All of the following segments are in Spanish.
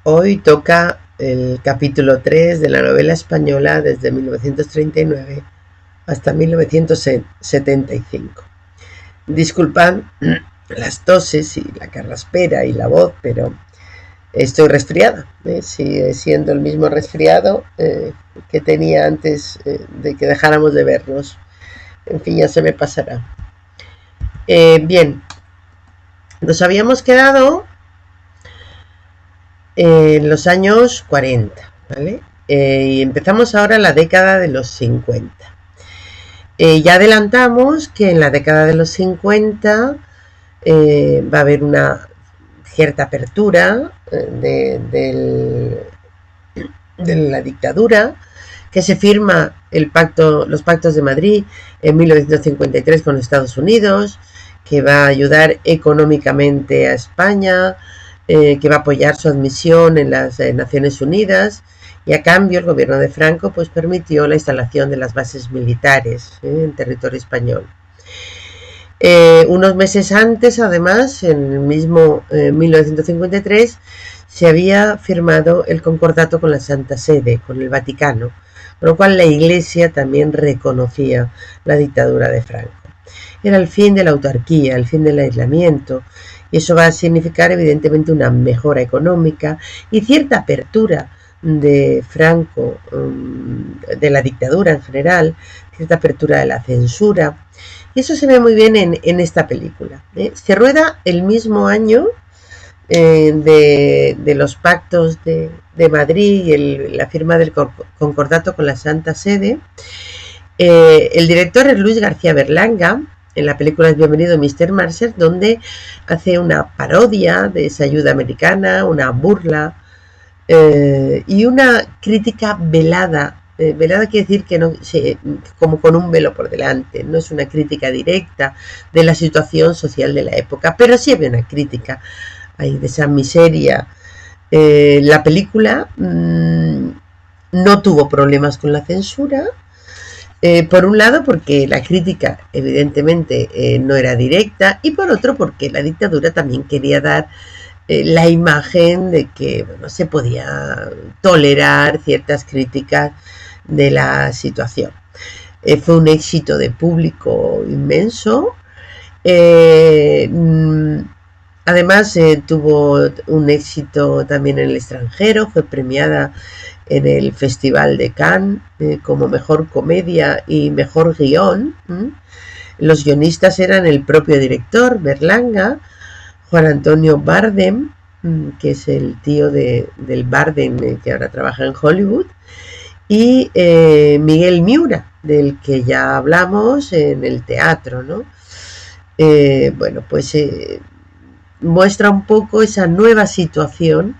Hoy toca el capítulo 3 de la novela española desde 1939 hasta 1975. Disculpad las toses y la carraspera y la voz, pero estoy resfriada. Sigue siendo el mismo resfriado que tenía antes de que dejáramos de vernos. En fin, ya se me pasará. Bien, nos habíamos quedado en los años 40, ¿vale? Y empezamos ahora la década de los 50. Ya adelantamos que en la década de los 50 va a haber una cierta apertura de la dictadura, que se firma los pactos de Madrid en 1953 con Estados Unidos, que va a ayudar económicamente a España, que va a apoyar su admisión en las Naciones Unidas, y a cambio el gobierno de Franco pues permitió la instalación de las bases militares en territorio español. Unos meses antes, además, en el mismo 1953, se había firmado el concordato con la Santa Sede, con el Vaticano, con lo cual la Iglesia también reconocía la dictadura de Franco. Era el fin de la autarquía, el fin del aislamiento, y eso va a significar evidentemente una mejora económica y cierta apertura de Franco, de la dictadura en general, cierta apertura de la censura, y eso se ve muy bien en esta película. Se rueda el mismo año de los pactos de Madrid y la firma del concordato con la Santa Sede. El director es Luis García Berlanga. En la película es Bienvenido Mr. Marshall, donde hace una parodia de esa ayuda americana, una burla y una crítica velada. Velada quiere decir que no, como con un velo por delante, no es una crítica directa de la situación social de la época, pero sí había una crítica ahí de esa miseria. La película no tuvo problemas con la censura. Por un lado porque la crítica evidentemente no era directa, y por otro porque la dictadura también quería dar la imagen de que se podía tolerar ciertas críticas de la situación. Fue un éxito de público inmenso. Además tuvo un éxito también en el extranjero, fue premiada en el Festival de Cannes como mejor comedia y mejor guión. Los guionistas eran el propio director, Berlanga, Juan Antonio Bardem, que es el tío del Bardem que ahora trabaja en Hollywood, y Miguel Miura, del que ya hablamos en el teatro, ¿no? Muestra un poco esa nueva situación.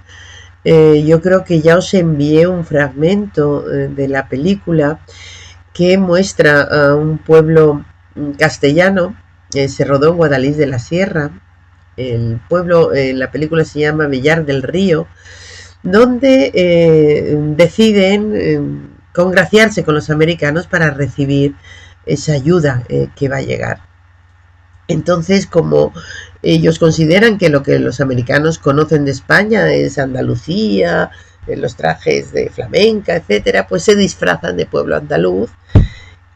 Yo creo que ya os envié un fragmento de la película que muestra a un pueblo castellano. Se rodó en Guadalís de la Sierra. El pueblo, la película se llama Villar del Río, donde deciden congraciarse con los americanos para recibir esa ayuda que va a llegar. Entonces, como ellos consideran que lo que los americanos conocen de España es Andalucía, los trajes de flamenca, etcétera, pues se disfrazan de pueblo andaluz.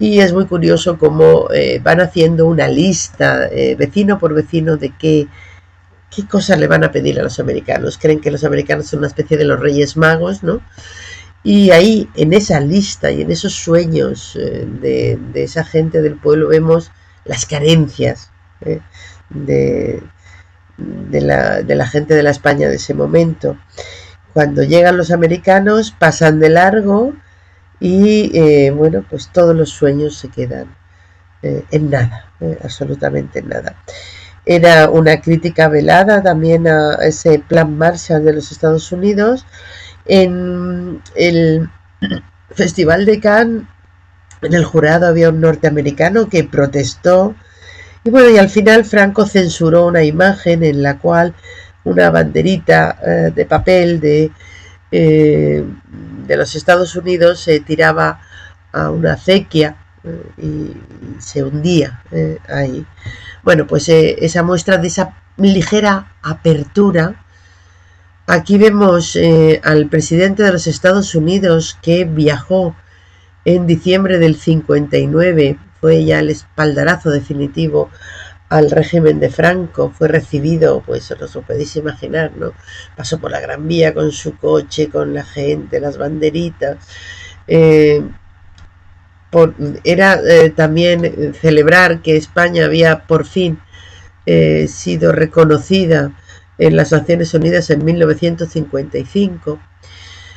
Y es muy curioso cómo van haciendo una lista, vecino por vecino, de qué cosas le van a pedir a los americanos. Creen que los americanos son una especie de los Reyes Magos, ¿no? Y ahí, en esa lista y en esos sueños de esa gente del pueblo, vemos las carencias de la gente de la España de ese momento. Cuando llegan los americanos, pasan de largo y pues todos los sueños se quedan en nada, absolutamente en nada. Era una crítica velada también a ese plan Marshall de los Estados Unidos. En el Festival de Cannes, en el jurado había un norteamericano que protestó, y al final Franco censuró una imagen en la cual una banderita de papel de los Estados Unidos se tiraba a una acequia y se hundía ahí. Esa muestra de esa ligera apertura Aquí vemos al presidente de los Estados Unidos que viajó en diciembre del 59, fue ya el espaldarazo definitivo al régimen de Franco, fue recibido, pues os lo podéis imaginar, ¿no? Pasó por la Gran Vía con su coche, con la gente, las banderitas. Eh, Era también celebrar que España había por fin sido reconocida en las Naciones Unidas en 1955.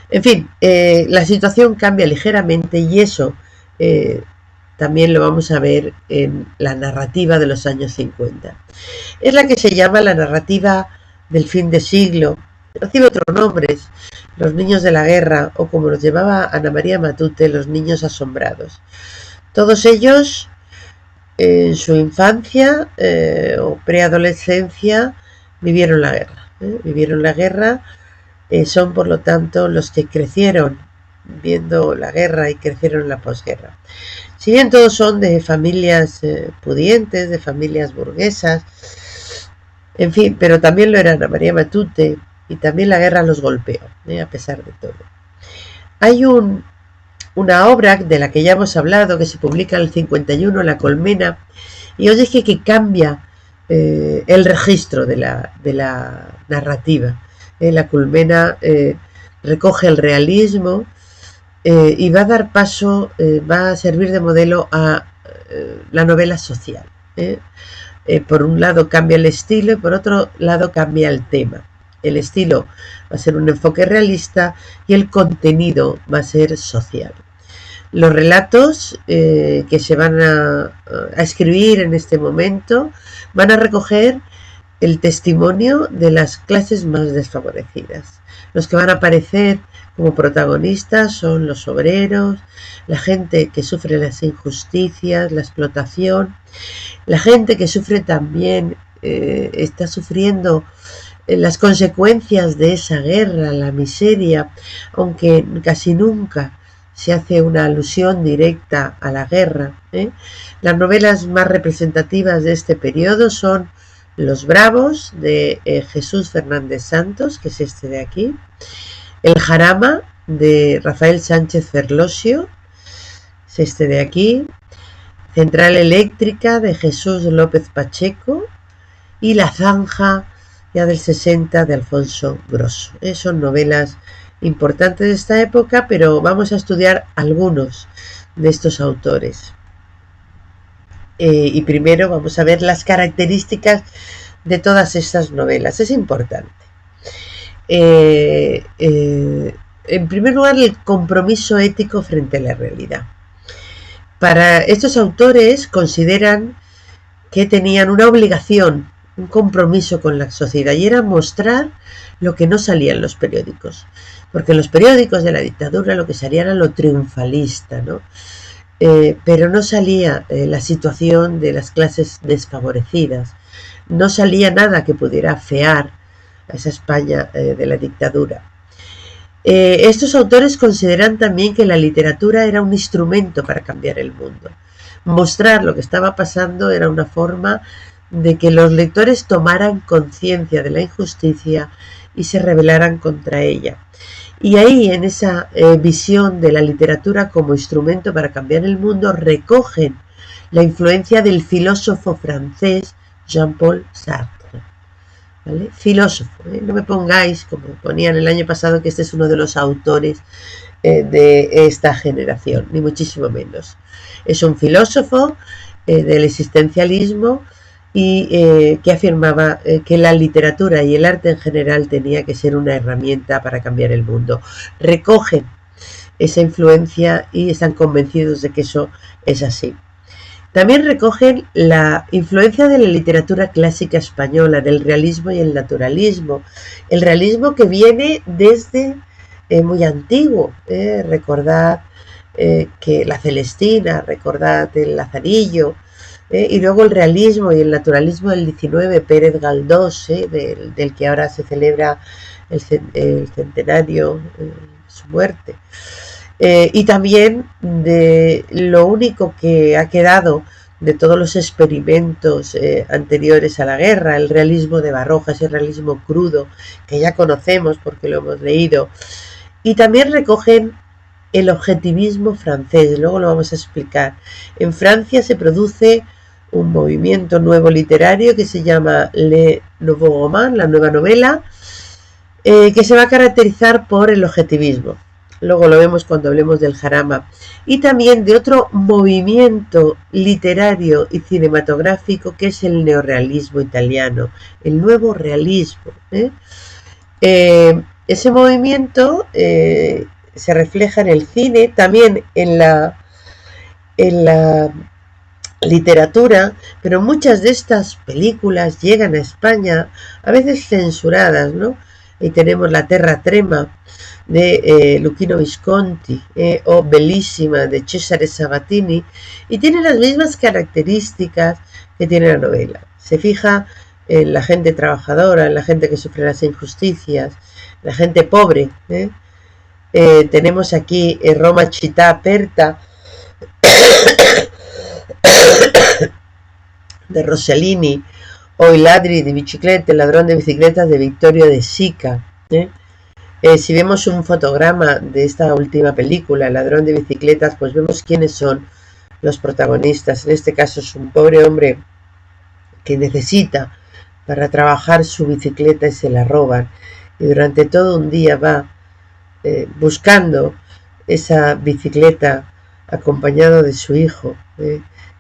En fin, la situación cambia ligeramente y eso también lo vamos a ver en la narrativa de los años 50. Es la que se llama la narrativa del fin de siglo, recibe otros nombres, los niños de la guerra, o como los llevaba Ana María Matute, los niños asombrados. Todos ellos en su infancia o preadolescencia vivieron la guerra. Vivieron la guerra, son por lo tanto los que crecieron viendo la guerra y crecieron en la posguerra. Si bien todos son de familias pudientes, de familias burguesas, en fin, pero también lo era Ana María Matute y también la guerra los golpeó, a pesar de todo. Hay una obra de la que ya hemos hablado, que se publica en el 51, La Colmena, y os dije que cambia el registro de la narrativa. La Colmena recoge el realismo y va a dar paso, va a servir de modelo a la novela social. Por un lado cambia el estilo y por otro lado cambia el tema. El estilo va a ser un enfoque realista y el contenido va a ser social. Los relatos que se van a escribir en este momento van a recoger el testimonio de las clases más desfavorecidas. Los que van a aparecer como protagonistas son los obreros, la gente que sufre las injusticias, la explotación, la gente que sufre también, está sufriendo las consecuencias de esa guerra, la miseria, aunque casi nunca se hace una alusión directa a la guerra. Las novelas más representativas de este periodo son Los Bravos, de Jesús Fernández Santos, que es este de aquí, El Jarama, de Rafael Sánchez Ferlosio, es este de aquí, Central Eléctrica, de Jesús López Pacheco, y La Zanja, ya del 60, de Alfonso Grosso. Son novelas importantes de esta época, pero vamos a estudiar algunos de estos autores. Y primero vamos a ver las características de todas estas novelas. Es importante. En primer lugar, el compromiso ético frente a la realidad. Para estos autores consideran que tenían una obligación, un compromiso con la sociedad, y era mostrar lo que no salía en los periódicos, porque en los periódicos de la dictadura lo que salía era lo triunfalista, ¿no? Pero no salía la situación de las clases desfavorecidas, no salía nada que pudiera afear a esa España de la dictadura. Estos autores consideran también que la literatura era un instrumento para cambiar el mundo. Mostrar lo que estaba pasando era una forma de que los lectores tomaran conciencia de la injusticia y se rebelaran contra ella. Y ahí, en esa visión de la literatura como instrumento para cambiar el mundo, recogen la influencia del filósofo francés Jean-Paul Sartre. ¿Vale? Filósofo, no me pongáis, como ponían el año pasado, que este es uno de los autores de esta generación, ni muchísimo menos. Es un filósofo del existencialismo y que afirmaba que la literatura y el arte en general tenía que ser una herramienta para cambiar el mundo. Recogen esa influencia y están convencidos de que eso es así. También recogen la influencia de la literatura clásica española, del realismo y el naturalismo. El realismo que viene desde muy antiguo. Recordad que la Celestina, recordad el Lazarillo, y luego el realismo y el naturalismo del 19, Pérez Galdós, del que ahora se celebra el centenario de su muerte. Y también de lo único que ha quedado de todos los experimentos anteriores a la guerra, el realismo de Baroja, ese realismo crudo que ya conocemos porque lo hemos leído, y también recogen el objetivismo francés, luego lo vamos a explicar. En Francia se produce un movimiento nuevo literario que se llama Le Nouveau Roman, la nueva novela, que se va a caracterizar por el objetivismo. Luego lo vemos cuando hablemos del Jarama. Y también de otro movimiento literario y cinematográfico que es el neorrealismo italiano, el nuevo realismo. Ese movimiento se refleja en el cine, también en la literatura, pero muchas de estas películas llegan a España a veces censuradas, ¿no? Y tenemos La Terra Trema de Luchino Visconti o Bellissima de Cesare Sabatini, y tiene las mismas características que tiene la novela. Se fija en la gente trabajadora, en la gente que sufre las injusticias, la gente pobre. Tenemos aquí Roma città aperta de Rossellini, o Il ladri di biciclette, el ladrón de bicicletas de Vittorio De Sica. Si vemos un fotograma de esta última película, El ladrón de bicicletas, pues vemos quiénes son los protagonistas. En este caso es un pobre hombre que necesita para trabajar su bicicleta y se la roban, y durante todo un día va buscando esa bicicleta acompañado de su hijo,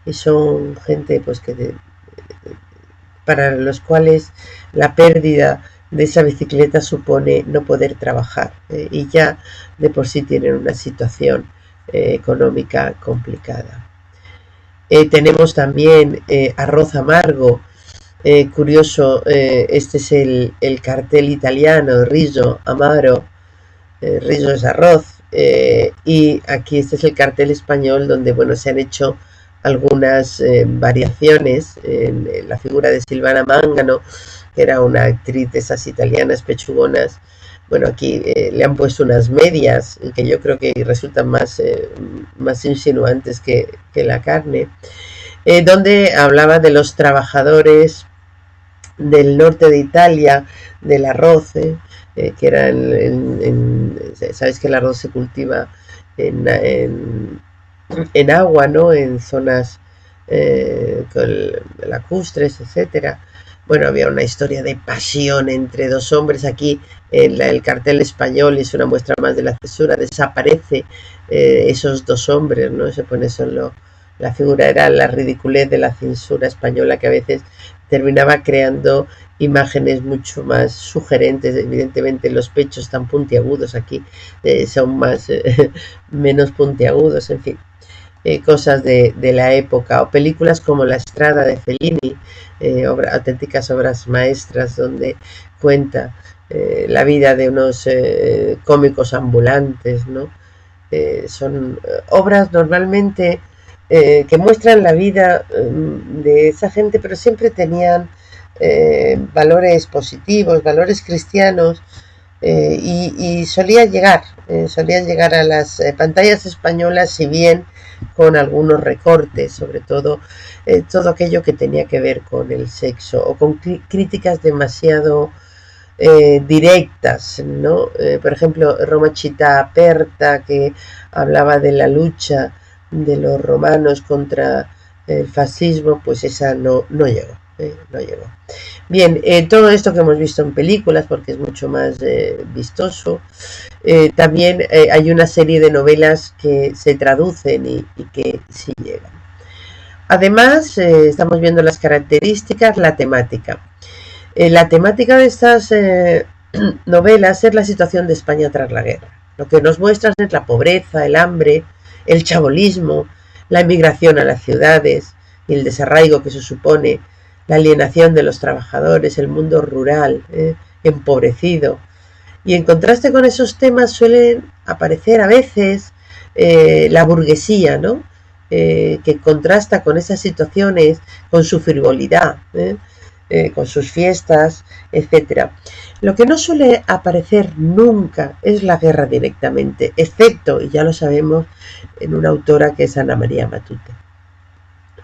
y son gente pues para los cuales la pérdida de esa bicicleta supone no poder trabajar, y ya de por sí tienen una situación económica complicada. Tenemos también Arroz Amargo, curioso, este es el cartel italiano, Riso Amaro, Riso es arroz, y aquí este es el cartel español donde bueno, se han hecho algunas variaciones en la figura de Silvana Mangano, que era una actriz de esas italianas pechugonas. Bueno, aquí le han puesto unas medias que yo creo que resultan más insinuantes que la carne, donde hablaba de los trabajadores del norte de Italia, del arroz, que era sabes que el arroz se cultiva en agua, ¿no? En zonas lacustres, etcétera. Bueno, había una historia de pasión entre dos hombres. Aquí el cartel español es una muestra más de la censura. Desaparece esos dos hombres, ¿no? Se pone solo la figura. Era la ridiculez de la censura española, que a veces terminaba creando imágenes mucho más sugerentes. Evidentemente los pechos tan puntiagudos aquí son menos puntiagudos, en fin. Cosas de la época, o películas como La Estrada de Fellini, auténticas obras maestras donde cuenta la vida de unos cómicos ambulantes, ¿no? Son obras normalmente que muestran la vida de esa gente, pero siempre tenían valores positivos, valores cristianos, y solían llegar a las pantallas españolas, si bien con algunos recortes, sobre todo todo aquello que tenía que ver con el sexo, o con críticas demasiado directas, ¿no? Por ejemplo, Roma città aperta, que hablaba de la lucha de los romanos contra el fascismo, pues esa no llegó. No llegó. Bien, todo esto que hemos visto en películas, porque es mucho más vistoso, también hay una serie de novelas que se traducen y que sí llegan. Además, estamos viendo las características, la temática. La temática de estas novelas es la situación de España tras la guerra. Lo que nos muestran es la pobreza, el hambre, el chabolismo, la emigración a las ciudades y el desarraigo que eso supone, la alienación de los trabajadores, el mundo rural, empobrecido. Y en contraste con esos temas suelen aparecer a veces la burguesía, ¿no? Que contrasta con esas situaciones, con su frivolidad, con sus fiestas, etc. Lo que no suele aparecer nunca es la guerra directamente, excepto, y ya lo sabemos, en una autora que es Ana María Matute.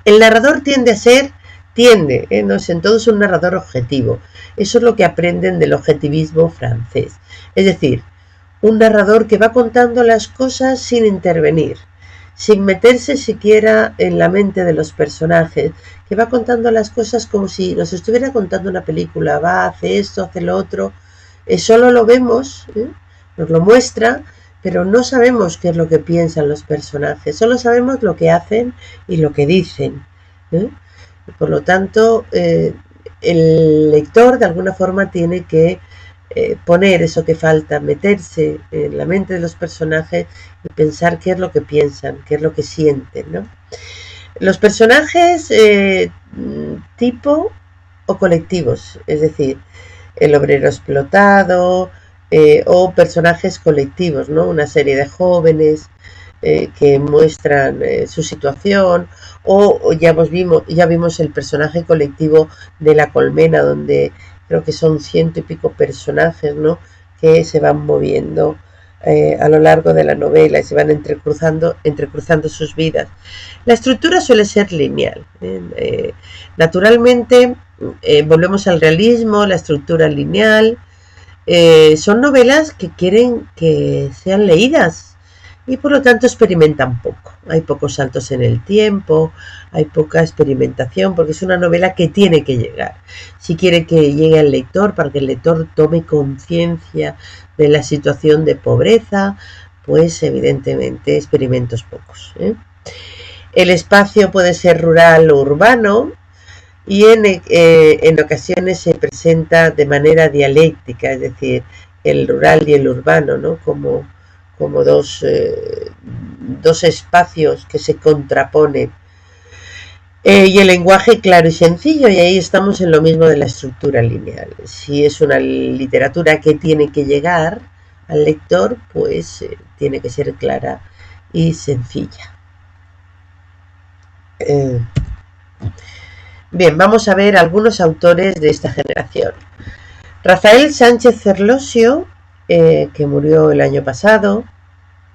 El narrador no es en todo es un narrador objetivo. Eso es lo que aprenden del objetivismo francés. Es decir, un narrador que va contando las cosas sin intervenir, sin meterse siquiera en la mente de los personajes, que va contando las cosas como si nos estuviera contando una película, va, hace esto, hace lo otro, solo lo vemos, nos lo muestra, pero no sabemos qué es lo que piensan los personajes, solo sabemos lo que hacen y lo que dicen. Por lo tanto, el lector de alguna forma tiene que poner eso que falta, meterse en la mente de los personajes y pensar qué es lo que piensan, qué es lo que sienten, ¿no? Los personajes tipo o colectivos, es decir, el obrero explotado o personajes colectivos, ¿no? Una serie de jóvenes que muestran su situación, o ya vimos el personaje colectivo de La Colmena, donde creo que son 100 y pico personajes, ¿no?, que se van moviendo a lo largo de la novela y se van entrecruzando sus vidas. La estructura suele ser lineal. Naturalmente, volvemos al realismo, la estructura lineal. Son novelas que quieren que sean leídas y por lo tanto experimentan poco. Hay pocos saltos en el tiempo, hay poca experimentación, porque es una novela que tiene que llegar. Si quiere que llegue al lector, para que el lector tome conciencia de la situación de pobreza, pues evidentemente experimentos pocos. El espacio puede ser rural o urbano, y en ocasiones se presenta de manera dialéctica, es decir, el rural y el urbano, ¿no?, como dos espacios que se contraponen. Y el lenguaje claro y sencillo, y ahí estamos en lo mismo de la estructura lineal. Si es una literatura que tiene que llegar al lector, pues tiene que ser clara y sencilla. Bien, vamos a ver algunos autores de esta generación. Rafael Sánchez Ferlosio, que murió el año pasado,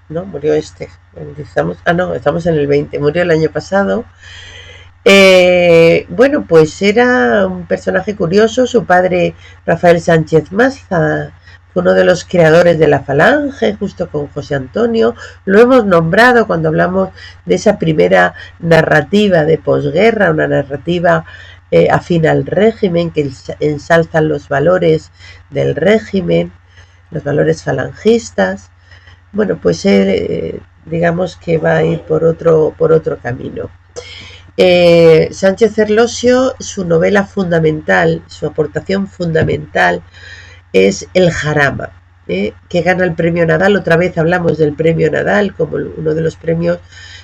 ¿no? Murió estamos en el 20, murió el año pasado. Bueno, pues era un personaje curioso. Su padre, Rafael Sánchez Mazza, fue uno de los creadores de la Falange, justo con José Antonio. Lo hemos nombrado cuando hablamos de esa primera narrativa de posguerra, una narrativa afín al régimen, que ensalzan los valores del régimen, los valores falangistas. Bueno, pues él, digamos que va a ir por otro camino. Sánchez Ferlosio, su novela fundamental, su aportación fundamental es El Jarama, que gana el premio Nadal. Otra vez hablamos del premio Nadal como uno de los premios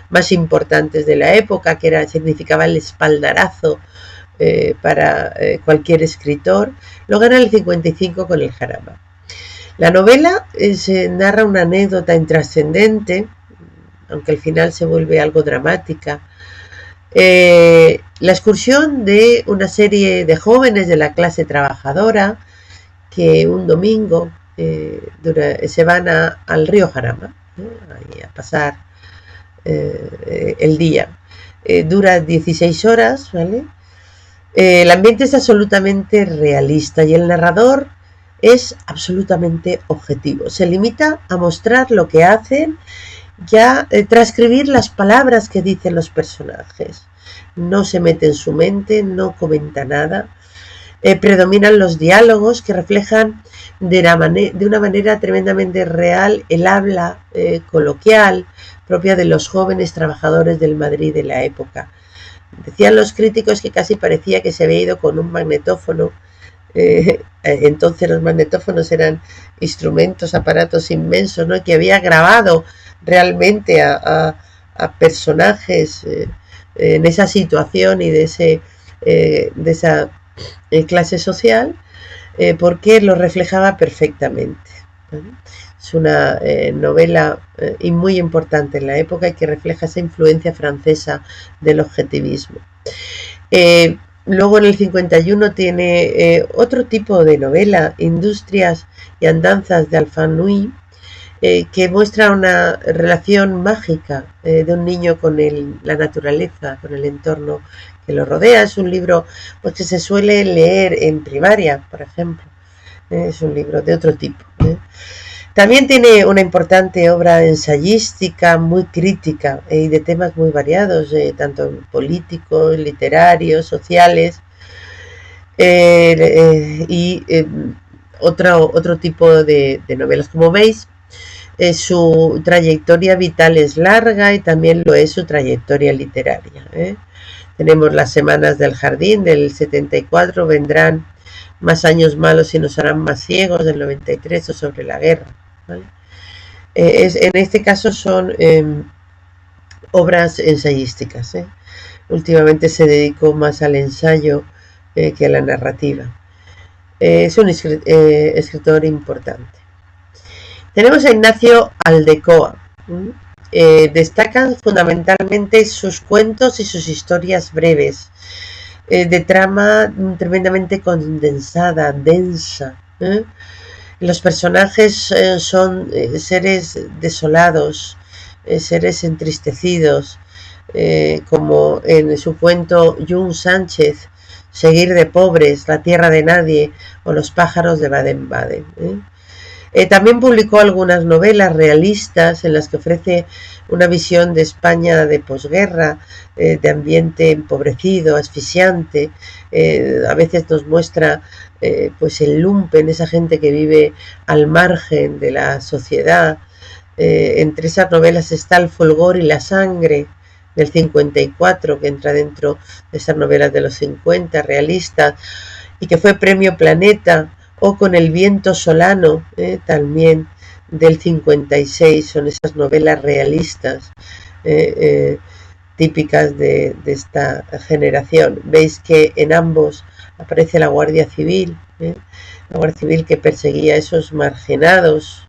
más importantes de la época, que significaba el espaldarazo para cualquier escritor. Lo gana en el 55 con El Jarama. La novela narra una anécdota intrascendente, aunque al final se vuelve algo dramática. La excursión de una serie de jóvenes de la clase trabajadora que un domingo se van al río Jarama, a pasar el día. Dura 16 horas, ¿vale? El ambiente es absolutamente realista y el narrador es absolutamente objetivo. Se limita a mostrar lo que hacen, ya transcribir las palabras que dicen los personajes. No se mete en su mente, no comenta nada. Predominan los diálogos que reflejan de una manera tremendamente real el habla coloquial propia de los jóvenes trabajadores del Madrid de la época. Decían los críticos que casi parecía que se había ido con un magnetófono. Entonces los magnetófonos eran instrumentos, aparatos inmensos, ¿no?, que había grabado realmente a personajes en esa situación y de esa clase social, porque lo reflejaba perfectamente. Es una novela muy importante en la época y que refleja esa influencia francesa del objetivismo. Luego en el 51 tiene otro tipo de novela, Industrias y andanzas de Alpha Nui, que muestra una relación mágica de un niño con la naturaleza, con el entorno que lo rodea. Es un libro pues, que se suele leer en primaria, por ejemplo. Es un libro de otro tipo. También tiene una importante obra ensayística, muy crítica y de temas muy variados, tanto políticos, literarios, sociales, y otro tipo de novelas. Como veis, su trayectoria vital es larga y también lo es su trayectoria literaria. Tenemos Las Semanas del Jardín del 74, Vendrán más años malos y nos harán más ciegos del 93, o Sobre la guerra. ¿Vale? En este caso son obras ensayísticas. Últimamente se dedicó más al ensayo que a la narrativa. Es un escritor importante. Tenemos a Ignacio Aldecoa. Destacan fundamentalmente sus cuentos y sus historias breves, de trama tremendamente condensada, densa. Los personajes son seres desolados, seres entristecidos, como en su cuento Jun Sánchez, Seguir de pobres, La tierra de nadie o Los pájaros de Baden-Baden. También publicó algunas novelas realistas en las que ofrece una visión de España de posguerra, de ambiente empobrecido, asfixiante. A veces nos muestra pues el lumpen, esa gente que vive al margen de la sociedad. Entre esas novelas está El fulgor y la sangre, del 54, que entra dentro de esas novelas de los 50 realistas y que fue premio Planeta, o Con el viento solano, también del 56. Son esas novelas realistas típicas de esta generación. Veis que en ambos aparece la Guardia Civil, la Guardia Civil que perseguía a esos marginados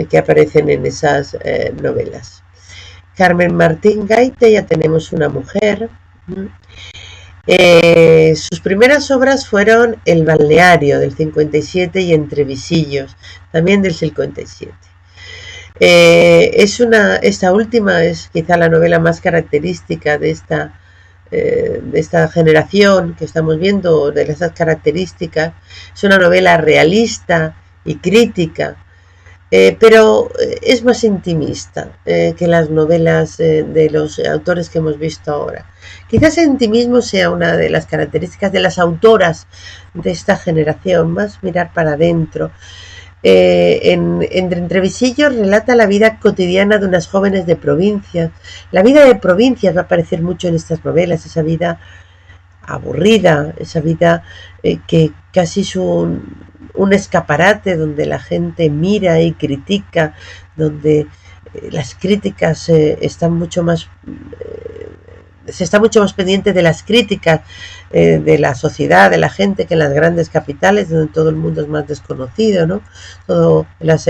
que aparecen en esas novelas. Carmen Martín Gaite, ya tenemos una mujer. Sus primeras obras fueron El balneario del 57 y Entre visillos, también del 57. Esta última es quizá la novela más característica de esta generación que estamos viendo, de esas características. Es una novela realista y crítica, pero es más intimista que las novelas de los autores que hemos visto ahora. Quizás el intimismo sea una de las características de las autoras de esta generación, más mirar para adentro. Entre visillos relata la vida cotidiana de unas jóvenes de provincias. La vida de provincias va a aparecer mucho en estas novelas, esa vida aburrida, esa vida que casi es un escaparate donde la gente mira y critica, donde las críticas se está mucho más pendiente de las críticas de la sociedad, de la gente, que en las grandes capitales, donde todo el mundo es más desconocido, ¿no? Todo las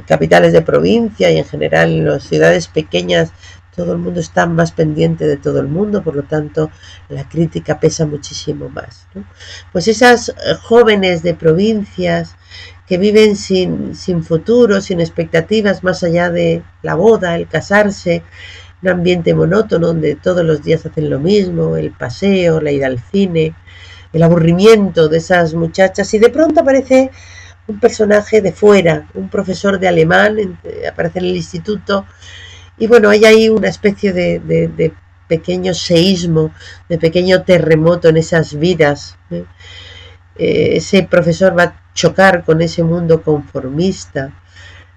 capitales de provincia y en general en las ciudades pequeñas, todo el mundo está más pendiente de todo el mundo, por lo tanto la crítica pesa muchísimo más, ¿no? Pues esas jóvenes de provincias que viven sin futuro, sin expectativas más allá de la boda, el casarse, un ambiente monótono donde todos los días hacen lo mismo, el paseo, la ida al cine, el aburrimiento de esas muchachas, y de pronto aparece un personaje de fuera, un profesor de alemán, aparece en el instituto. Y bueno, hay ahí una especie de pequeño seísmo, de pequeño terremoto en esas vidas. Ese profesor va a chocar con ese mundo conformista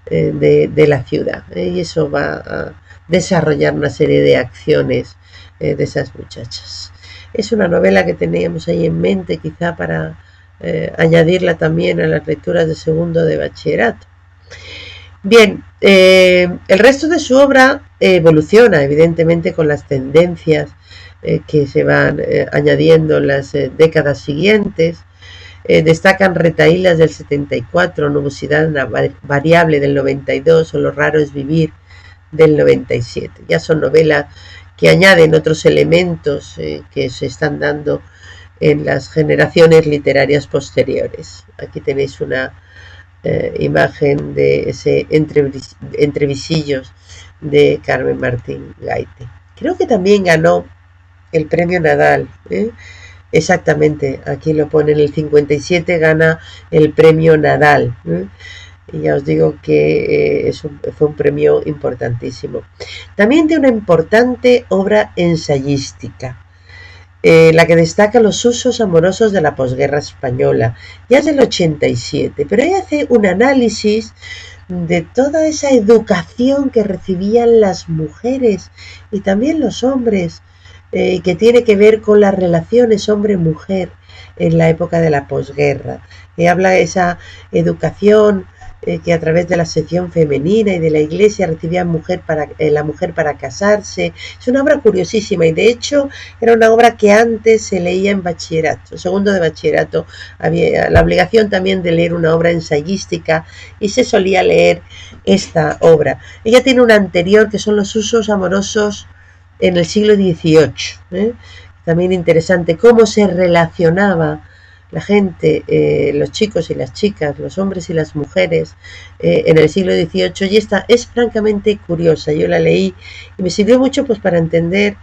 de la ciudad, y eso va a desarrollar una serie de acciones de esas muchachas. Es una novela que teníamos ahí en mente, quizá para añadirla también a las lecturas de segundo de bachillerato. Bien, el resto de su obra evoluciona evidentemente con las tendencias que se van añadiendo en las décadas siguientes. Destacan Retahílas del 74, Nubosidad variable del 92 o Lo raro es vivir del 97. Ya son novelas que añaden otros elementos que se están dando en las generaciones literarias posteriores. Aquí tenéis una imagen de ese entre visillos de Carmen Martín Gaite. Creo que también ganó el premio Nadal. Exactamente, aquí lo pone, en el 57 gana el premio Nadal. Y ya os digo que fue un premio importantísimo. También tiene una importante obra ensayística, la que destaca los usos amorosos de la posguerra española. Ya es del 87, pero ella hace un análisis de toda esa educación que recibían las mujeres y también los hombres, que tiene que ver con las relaciones hombre-mujer en la época de la posguerra. Habla de esa educación que a través de la sección femenina y de la iglesia recibía la mujer para casarse. Es una obra curiosísima y de hecho era una obra que antes se leía en bachillerato, segundo de bachillerato. Había la obligación también de leer una obra ensayística y se solía leer esta obra. Ella tiene una anterior que son los usos amorosos en el siglo XVIII. También interesante cómo se relacionaba la gente, los chicos y las chicas, los hombres y las mujeres en el siglo XVIII, y esta es francamente curiosa. Yo la leí y me sirvió mucho pues para entender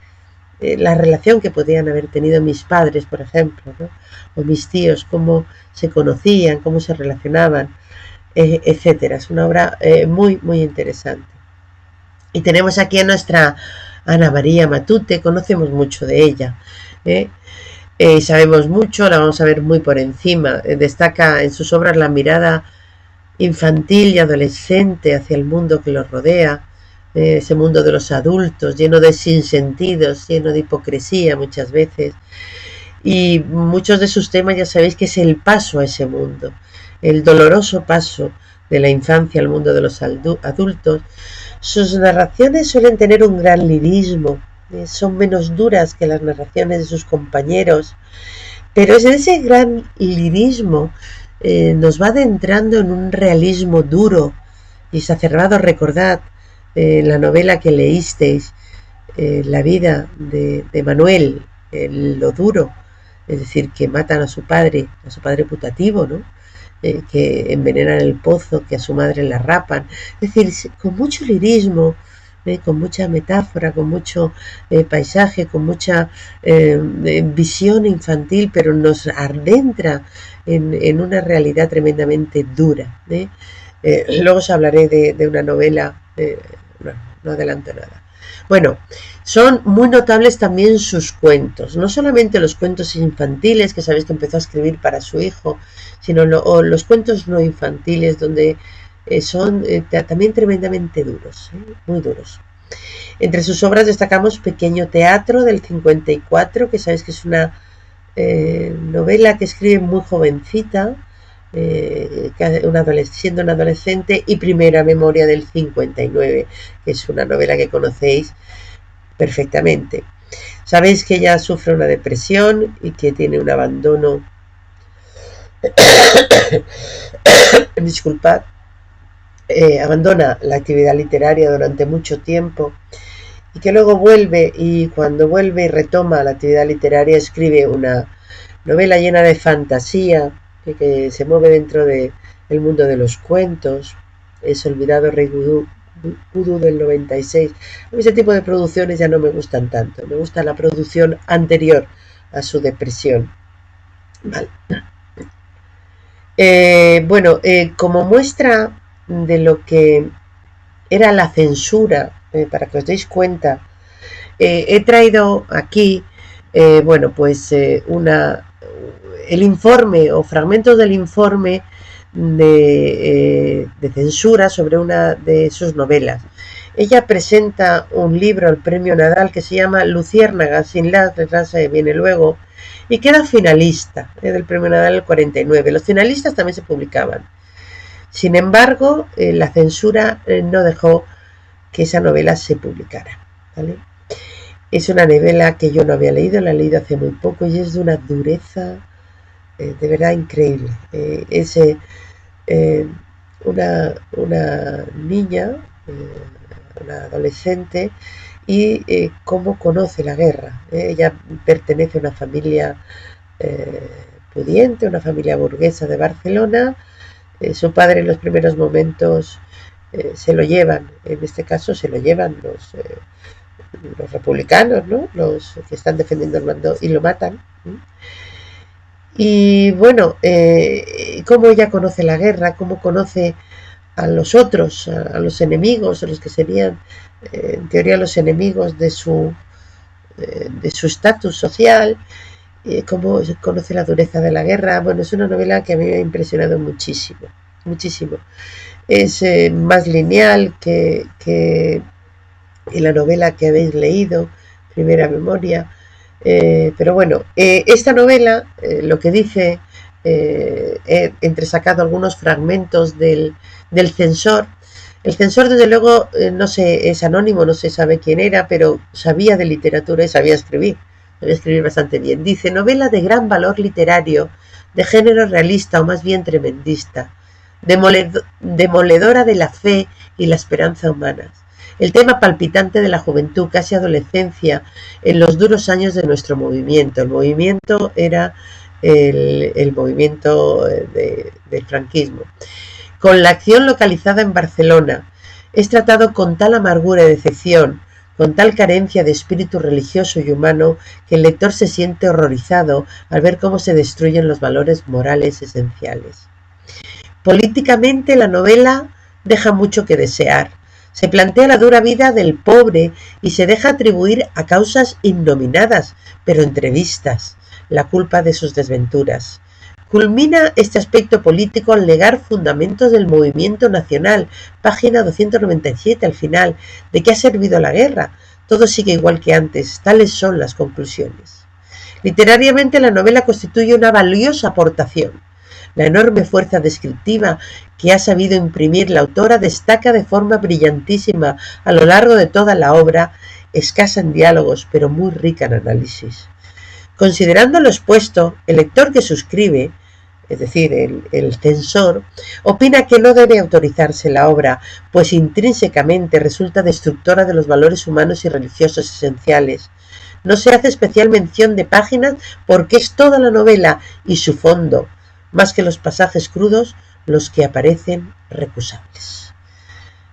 la relación que podían haber tenido mis padres, por ejemplo, ¿no? O mis tíos, cómo se conocían, cómo se relacionaban, etcétera. Es una obra muy, muy interesante. Y tenemos aquí a nuestra Ana María Matute, conocemos mucho de ella, sabemos mucho, la vamos a ver muy por encima. Destaca en sus obras la mirada infantil y adolescente hacia el mundo que los rodea, ese mundo de los adultos, lleno de sinsentidos, lleno de hipocresía muchas veces. Y muchos de sus temas ya sabéis que es el paso a ese mundo, el doloroso paso de la infancia al mundo de los adultos. Sus narraciones suelen tener un gran lirismo, son menos duras que las narraciones de sus compañeros, pero es ese gran lirismo nos va adentrando en un realismo duro y exacerbado. Recordad la novela que leísteis, La vida de Manuel, lo duro, es decir, que matan a su padre putativo, ¿no? Que envenenan el pozo, que a su madre la rapan. Es decir, con mucho lirismo, con mucha metáfora, con mucho paisaje, con mucha visión infantil, pero nos adentra en una realidad tremendamente dura. Luego os hablaré de una novela, no adelanto nada. Bueno, son muy notables también sus cuentos, no solamente los cuentos infantiles, que sabéis que empezó a escribir para su hijo, sino los cuentos no infantiles, donde son también tremendamente duros, muy duros. Entre sus obras destacamos Pequeño Teatro, del 54, que sabéis que es una novela que escribe muy jovencita, siendo una adolescente, y Primera Memoria, del 59, que es una novela que conocéis perfectamente. Sabéis que ella sufre una depresión y que tiene un abandono disculpad, abandona la actividad literaria durante mucho tiempo y que luego vuelve, y cuando vuelve y retoma la actividad literaria escribe una novela llena de fantasía que se mueve dentro del mundo de los cuentos. Es Olvidado Rey Vudú, del 96. A mí ese tipo de producciones ya no me gustan tanto, me gusta la producción anterior a su depresión. Vale. Como muestra de lo que era la censura, para que os deis cuenta, he traído aquí, el informe o fragmentos del informe de censura sobre una de sus novelas. Ella presenta un libro al premio Nadal que se llama Luciérnaga, sin las letras, viene luego, y queda finalista del premio Nadal el 49. Los finalistas también se publicaban. Sin embargo, la censura no dejó que esa novela se publicara, ¿vale? Es una novela que yo no había leído, la he leído hace muy poco y es de una dureza de verdad increíble. Es una niña, una adolescente, y cómo conoce la guerra. Ella pertenece a una familia pudiente, una familia burguesa de Barcelona, Su padre en los primeros momentos se lo llevan, en este caso se lo llevan los republicanos, ¿no? Los que están defendiendo el mando, y lo matan. Y bueno, cómo ella conoce la guerra, cómo conoce a los otros, a los enemigos, a los que serían en teoría los enemigos de su estatus social, cómo conoce la dureza de la guerra. Bueno, es una novela que a mí me ha impresionado muchísimo, muchísimo. Es más lineal que la novela que habéis leído, Primera Memoria. Pero bueno, esta novela, lo que dice, he entresacado algunos fragmentos del censor. El censor, desde luego, no sé, es anónimo, no se sabe quién era, pero sabía de literatura y sabía escribir bastante bien. Dice: novela de gran valor literario, de género realista o más bien tremendista, demoledora de la fe y la esperanza humanas. El tema palpitante de la juventud, casi adolescencia, en los duros años de nuestro movimiento. El movimiento era el movimiento del franquismo. Con la acción localizada en Barcelona, es tratado con tal amargura y decepción, con tal carencia de espíritu religioso y humano, que el lector se siente horrorizado al ver cómo se destruyen los valores morales esenciales. Políticamente, la novela deja mucho que desear. Se plantea la dura vida del pobre y se deja atribuir a causas innominadas, pero entrevistas, la culpa de sus desventuras. Culmina este aspecto político al negar fundamentos del movimiento nacional, página 297 al final. ¿De qué ha servido la guerra? Todo sigue igual que antes, tales son las conclusiones. Literariamente, la novela constituye una valiosa aportación. La enorme fuerza descriptiva que ha sabido imprimir la autora destaca de forma brillantísima a lo largo de toda la obra, escasa en diálogos, pero muy rica en análisis. Considerando lo expuesto, el lector que suscribe, es decir, el censor, opina que no debe autorizarse la obra, pues intrínsecamente resulta destructora de los valores humanos y religiosos esenciales. No se hace especial mención de páginas porque es toda la novela y su fondo, más que los pasajes crudos, los que aparecen recusables.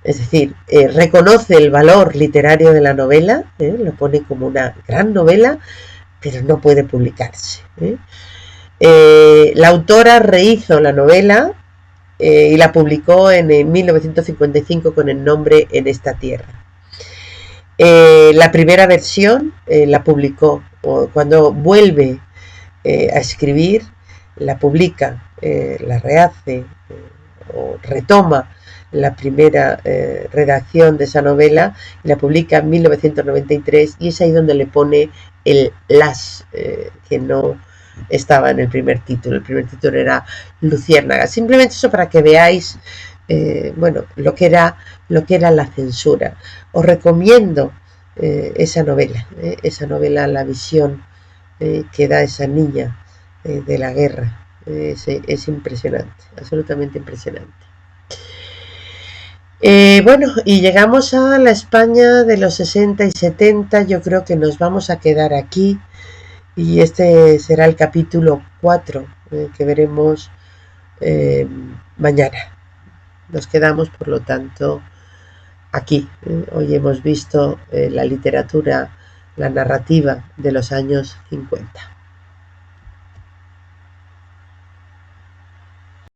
Es decir, reconoce el valor literario de la novela, lo pone como una gran novela, pero no puede publicarse. La autora rehizo la novela y la publicó en 1955 con el nombre En esta tierra. La primera versión la publicó cuando vuelve a escribir, la publica, la rehace o retoma la primera redacción de esa novela y la publica en 1993, y es ahí donde le pone el las, que no estaba en el primer título. El primer título era Luciérnaga. Simplemente eso para que veáis bueno, lo que era la censura. Os recomiendo esa novela, la visión que da esa niña de la guerra. Es impresionante, absolutamente impresionante. Bueno, y llegamos a la España de los 60 y 70. Yo creo que nos vamos a quedar aquí, y este será el capítulo 4 que veremos mañana. Nos quedamos, por lo tanto, aquí. Hoy hemos visto la literatura, la narrativa de los años 50.